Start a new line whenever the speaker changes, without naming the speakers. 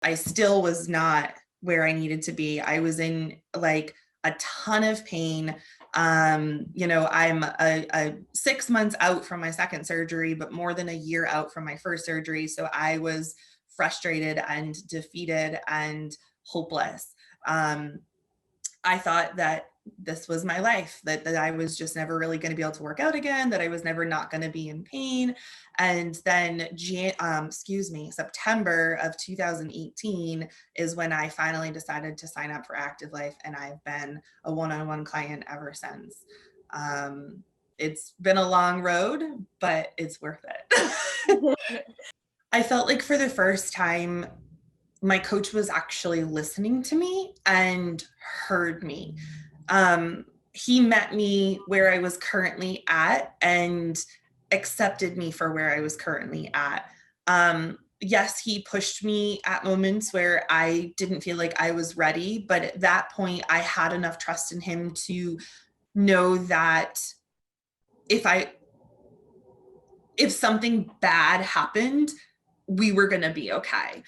I still was not where I needed to be. I was in like a ton of pain. I'm a 6 months out from my second surgery, but more than a year out from my first surgery. So I was frustrated and defeated and hopeless. I thought that this was my life, that I was just never really going to be able to work out again, that I was never not going to be in pain. And then, September of 2018 is when I finally decided to sign up for Active Life. And I've been a one-on-one client ever since. It's been a long road, but it's worth it. I felt like for the first time, my coach was actually listening to me and heard me. He met me where I was currently at and accepted me for where I was currently at. Yes, he pushed me at moments where I didn't feel like I was ready, but at that point, I had enough trust in him to know that if something bad happened, we were going to be okay.